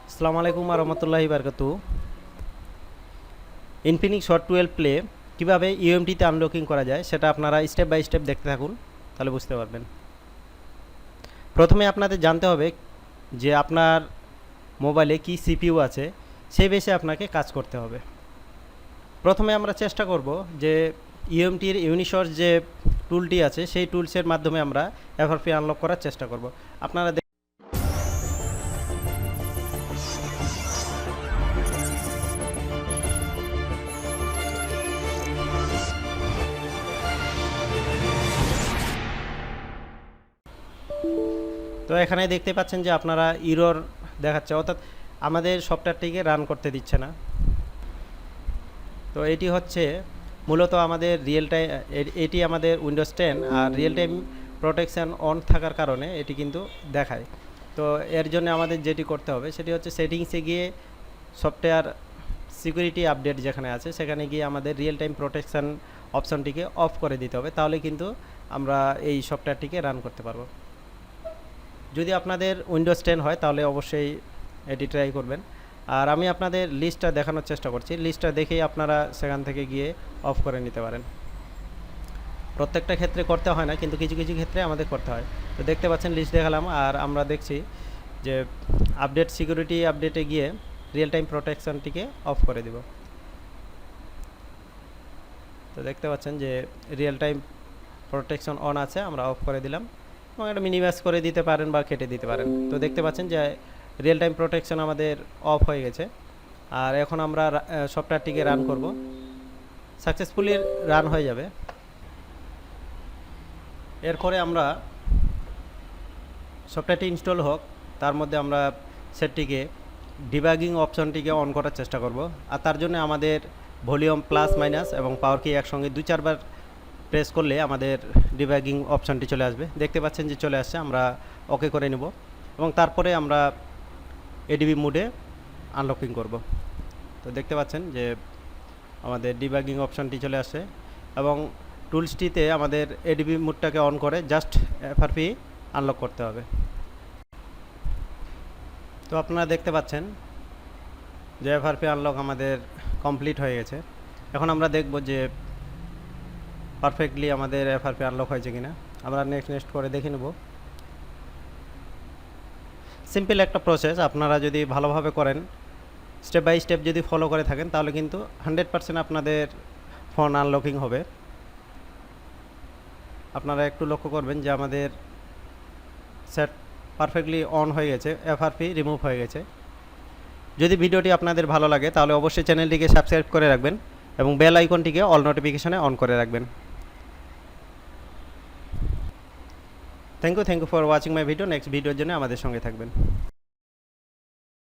আসসালামু আলাইকুম রহমতুল্লাহি বারকাতু। ইনফিনিক্স হট 12 প্লে কীভাবে ইউএমটিতে আনলকিং করা যায় সেটা আপনারা স্টেপ বাই স্টেপ দেখতে থাকুন, তাহলে বুঝতে পারবেন। প্রথমে আপনাদের জানতে হবে যে আপনার মোবাইলে কি সিপিইউ আছে, সেই বেসে আপনাকে কাজ করতে হবে। প্রথমে আমরা চেষ্টা করব যে ইউএমটির ইউনিসোর্স যে টুলটি আছে সেই টুলসের মাধ্যমে আমরা এফআরপি আনলক করার চেষ্টা করব। আপনারা তো এখানে দেখতে পাচ্ছেন যে আপনারা ইরর দেখাচ্ছে, অর্থাৎ আমাদের সফটওয়্যারটিকে রান করতে দিচ্ছে না। তো এটি হচ্ছে মূলত আমাদের এটি আমাদের উইন্ডোজ 10 আর রিয়েল টাইম প্রোটেকশান অন থাকার কারণে এটি কিন্তু দেখায়। তো এর জন্য আমাদের যেটি করতে হবে সেটি হচ্ছে সেটিংসে গিয়ে সফটওয়্যার সিকিউরিটি আপডেট যেখানে আছে সেখানে গিয়ে আমাদের রিয়েল টাইম প্রোটেকশান অপশনটিকে অফ করে দিতে হবে, তাহলে কিন্তু আমরা এই সফটওয়্যারটিকে রান করতে পারবো। যদি আপনাদের উইন্ডোজ 10 হয় তাহলে অবশ্যই এটি ট্রাই করবেন। আর আমি আপনাদের লিস্টটা দেখানোর চেষ্টা করছি, লিস্টটা দেখেই আপনারা সেখান থেকে গিয়ে অফ করে নিতে পারেন। প্রত্যেকটা ক্ষেত্রে করতে হয় না, কিন্তু কিছু কিছু ক্ষেত্রে আমাদের করতে হয়। তো দেখতে পাচ্ছেন লিস্ট দেখালাম, আর আমরা দেখছি যে আপডেট সিকিউরিটি আপডেটে গিয়ে রিয়েল টাইম প্রোটেকশনটিকে অফ করে দিব। তো দেখতে পাচ্ছেন যে রিয়েল টাইম প্রোটেকশন অন আছে, আমরা অফ করে দিলাম, এবং এটা মিনিমাইজ করে দিতে পারেন বা কেটে দিতে পারেন। তো দেখতে পাচ্ছেন যে রিয়েল টাইম প্রোটেকশন আমাদের অফ হয়ে গেছে। আর এখন আমরা সফটওয়্যারটিকে রান করব, সাকসেসফুলি রান হয়ে যাবে। এরপরে আমরা সফটওয়্যারটি ইনস্টল হোক তার মধ্যে আমরা সেটটিকে ডিবাগিং অপশনটিকে অন করার চেষ্টা করব। আর তার জন্য আমাদের ভলিউম প্লাস মাইনাস এবং পাওয়ার কি একসঙ্গে 2-4 বার প্রেস করলে আমাদের ডিবাগিং অপশনটি চলে আসবে। দেখতে পাচ্ছেন যে চলে আসছে, আমরা ওকে করে নেব এবং তারপরে আমরা এডিবি মোডে আনলকিং করব। তো দেখতে পাচ্ছেন যে আমাদের ডিবাগিং অপশনটি চলে আসছে এবং টুলসটিতে আমাদের এডিবি মোডটাকে অন করে জাস্ট এফআরপি আনলক করতে হবে। তো আপনারা দেখতে পাচ্ছেন যে এফআরপি আনলক আমাদের কমপ্লিট হয়ে গেছে। এখন আমরা দেখব যে পারফেক্টলি আমাদের এফআরপি আনলক হয়েছে কিনা। আমরা নেক্সট করে দেখে নেব। সিম্পল একটা প্রসেস, আপনারা যদি ভালোভাবে করেন, স্টেপ বাই স্টেপ যদি ফলো করে থাকেন, তাহলে কিন্তু 100% আপনাদের ফোন আনলকিং হবে। আপনারা একটু লক্ষ্য করবেন যে আমাদের সেট পারফেক্টলি অন হয়ে গেছে, এফআরপি রিমুভ হয়ে গেছে। যদি ভিডিওটি আপনাদের ভালো লাগে তাহলে অবশ্যই চ্যানেলটিকে সাবস্ক্রাইব করে রাখবেন এবং বেল আইকনটিকে অল নোটিফিকেশনে অন করে রাখবেন। Thank you for watching my video. Next ভিডিওর জন্য আমাদের সঙ্গে থাকবেন।